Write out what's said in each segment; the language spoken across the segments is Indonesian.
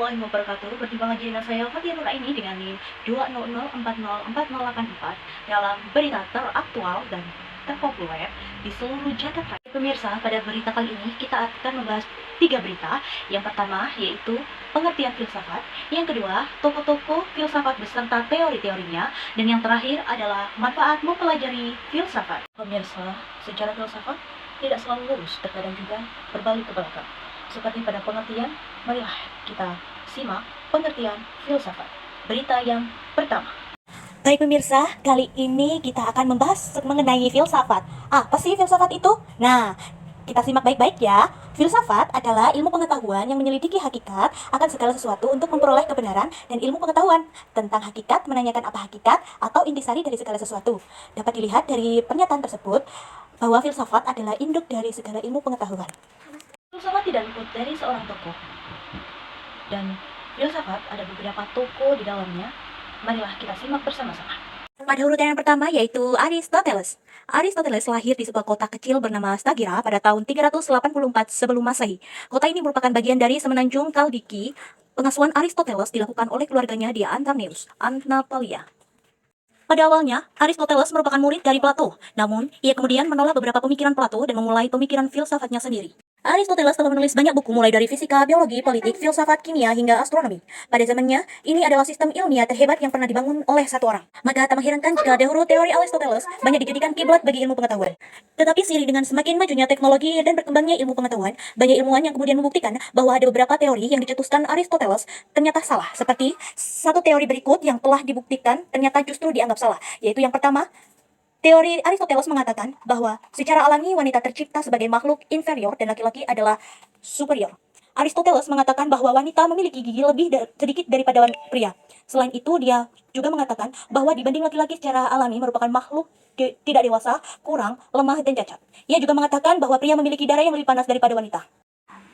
warahmatullahi wabarakatuh. Berjumpa lagi dengan saya Fatia Nuraini dengan NIM 2004084 dalam berita teraktual dan terpopuler di seluruh jagat raya. Pemirsa, pada berita kali ini kita akan membahas 3 berita. Yang pertama yaitu pengertian filsafat, yang kedua tokoh-tokoh filsafat beserta teori-teorinya, dan yang terakhir adalah manfaat mempelajari filsafat. Pemirsa, secara filsafat tidak selalu lurus, terkadang juga berbalik ke belakang. Seperti pada pengertian, marilah kita simak pengertian filsafat. Berita yang pertama. Baik pemirsa, kali ini kita akan membahas mengenai filsafat. Apa sih filsafat itu? Nah, kita simak baik-baik ya. Filsafat adalah ilmu pengetahuan yang menyelidiki hakikat akan segala sesuatu untuk memperoleh kebenaran, dan ilmu pengetahuan tentang hakikat menanyakan apa hakikat atau intisari dari segala sesuatu. Dapat dilihat dari pernyataan tersebut bahwa filsafat adalah induk dari segala ilmu pengetahuan. Filsafat tidak luput dari seorang tokoh, dan filsafat ada beberapa tokoh di dalamnya. Marilah kita simak bersama-sama. Pada urutan yang pertama yaitu Aristoteles. Aristoteles lahir di sebuah kota kecil bernama Stagira pada tahun 384 sebelum Masehi. Kota ini merupakan bagian dari semenanjung Kaldiki. Pengasuhan Aristoteles dilakukan oleh keluarganya di Antaneus, Anatolia. Pada awalnya, Aristoteles merupakan murid dari Plato. Namun, ia kemudian menolak beberapa pemikiran Plato dan memulai pemikiran filsafatnya sendiri. Aristoteles telah menulis banyak buku mulai dari fisika, biologi, politik, filsafat, kimia, hingga astronomi. Pada zamannya, ini adalah sistem ilmiah terhebat yang pernah dibangun oleh satu orang. Maka tak mengherankan jika dahulu teori Aristoteles banyak dijadikan kiblat bagi ilmu pengetahuan. Tetapi seiring dengan semakin majunya teknologi dan berkembangnya ilmu pengetahuan, banyak ilmuwan yang kemudian membuktikan bahwa ada beberapa teori yang dicetuskan Aristoteles ternyata salah. Seperti satu teori berikut yang telah dibuktikan ternyata justru dianggap salah, yaitu yang pertama, teori Aristoteles mengatakan bahwa secara alami wanita tercipta sebagai makhluk inferior dan laki-laki adalah superior. Aristoteles mengatakan bahwa wanita memiliki gigi lebih sedikit daripada pria. Selain itu, dia juga mengatakan bahwa dibanding laki-laki secara alami merupakan makhluk tidak dewasa, kurang, lemah, dan cacat. Ia juga mengatakan bahwa pria memiliki darah yang lebih panas daripada wanita.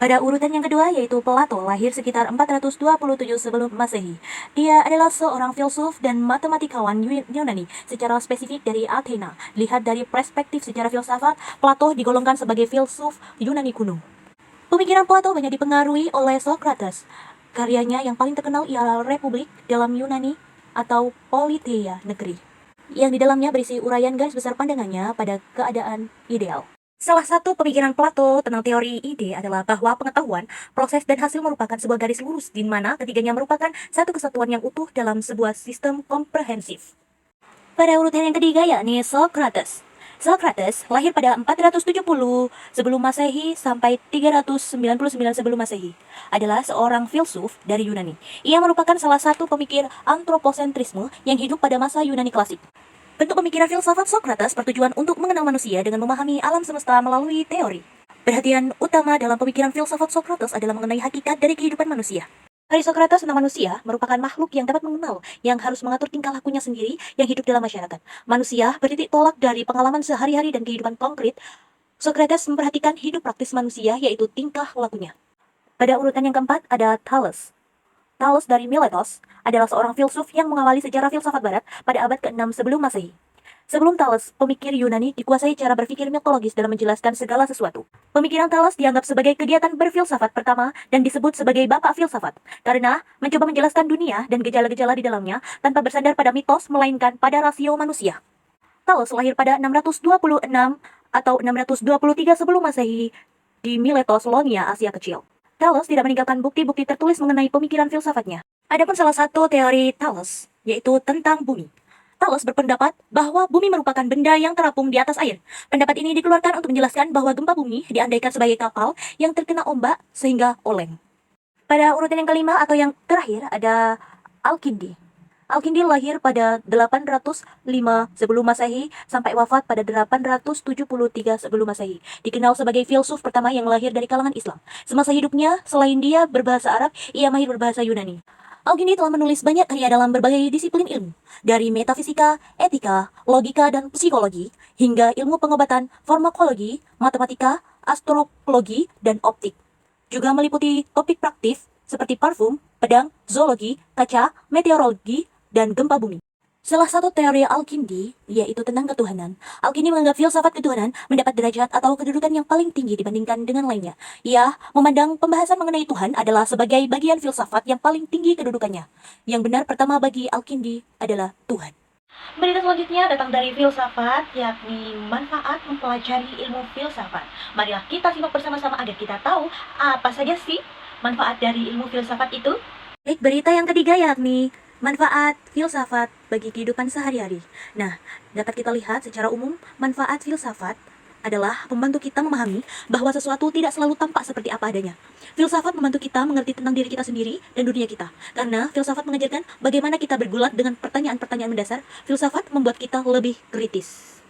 Pada urutan yang kedua yaitu Plato, lahir sekitar 427 sebelum Masehi. Dia adalah seorang filsuf dan matematikawan Yunani, secara spesifik dari Athena. Lihat dari perspektif sejarah filsafat, Plato digolongkan sebagai filsuf Yunani kuno. Pemikiran Plato banyak dipengaruhi oleh Socrates. Karyanya yang paling terkenal ialah Republik dalam Yunani atau Politeia, negeri, yang di dalamnya berisi uraian garis besar pandangannya pada keadaan ideal. Salah satu pemikiran Plato tentang teori ide adalah bahwa pengetahuan, proses, dan hasil merupakan sebuah garis lurus di mana ketiganya merupakan satu kesatuan yang utuh dalam sebuah sistem komprehensif. Pada urutan yang ketiga yakni Socrates. Socrates lahir pada 470 sebelum Masehi sampai 399 sebelum Masehi. Adalah seorang filsuf dari Yunani. Ia merupakan salah satu pemikir antroposentrisme yang hidup pada masa Yunani klasik. Bentuk pemikiran filsafat Socrates bertujuan untuk mengenal manusia dengan memahami alam semesta melalui teori. Perhatian utama dalam pemikiran filsafat Socrates adalah mengenai hakikat dari kehidupan manusia. Hari Socrates tentang manusia merupakan makhluk yang dapat mengenal, yang harus mengatur tingkah lakunya sendiri yang hidup dalam masyarakat. Manusia bertitik tolak dari pengalaman sehari-hari dan kehidupan konkret. Socrates memperhatikan hidup praktis manusia, yaitu tingkah lakunya. Pada urutan yang keempat ada Thales. Thales dari Miletos adalah seorang filsuf yang mengawali sejarah filsafat barat pada abad ke-6 sebelum Masehi. Sebelum Thales, pemikir Yunani dikuasai cara berpikir mitologis dalam menjelaskan segala sesuatu. Pemikiran Thales dianggap sebagai kegiatan berfilsafat pertama dan disebut sebagai bapak filsafat, karena mencoba menjelaskan dunia dan gejala-gejala di dalamnya tanpa bersandar pada mitos melainkan pada rasio manusia. Thales lahir pada 626 atau 623 sebelum Masehi di Miletos, Lonia, Asia Kecil. Thales tidak meninggalkan bukti-bukti tertulis mengenai pemikiran filsafatnya. Adapun salah satu teori Thales, yaitu tentang bumi. Thales berpendapat bahwa bumi merupakan benda yang terapung di atas air. Pendapat ini dikeluarkan untuk menjelaskan bahwa gempa bumi diandaikan sebagai kapal yang terkena ombak sehingga oleng. Pada urutan yang kelima atau yang terakhir ada Al-Kindi. Al-Kindi lahir pada 805 sebelum Masehi sampai wafat pada 873 sebelum Masehi. Dikenal sebagai filsuf pertama yang lahir dari kalangan Islam. Semasa hidupnya, selain dia berbahasa Arab, ia mahir berbahasa Yunani. Al-Kindi telah menulis banyak karya dalam berbagai disiplin ilmu, dari metafisika, etika, logika, dan psikologi, hingga ilmu pengobatan, farmakologi, matematika, astrologi, dan optik. Juga meliputi topik praktis seperti parfum, pedang, zoologi, kaca, meteorologi, dan gempa bumi. Salah satu teori Al-Kindi, yaitu tentang ketuhanan. Al-Kindi menganggap filsafat ketuhanan mendapat derajat atau kedudukan yang paling tinggi dibandingkan dengan lainnya. Ia memandang pembahasan mengenai Tuhan adalah sebagai bagian filsafat yang paling tinggi kedudukannya. Yang benar pertama bagi Al-Kindi adalah Tuhan. Berita selanjutnya datang dari filsafat, yakni manfaat mempelajari ilmu filsafat. Marilah kita simak bersama-sama agar kita tahu apa saja sih manfaat dari ilmu filsafat itu. Baik, berita yang ketiga yakni manfaat filsafat bagi kehidupan sehari-hari. Nah, dapat kita lihat secara umum, manfaat filsafat adalah membantu kita memahami bahwa sesuatu tidak selalu tampak seperti apa adanya. Filsafat membantu kita mengerti tentang diri kita sendiri dan dunia kita. Karena filsafat mengajarkan bagaimana kita bergulat dengan pertanyaan-pertanyaan mendasar, filsafat membuat kita lebih kritis.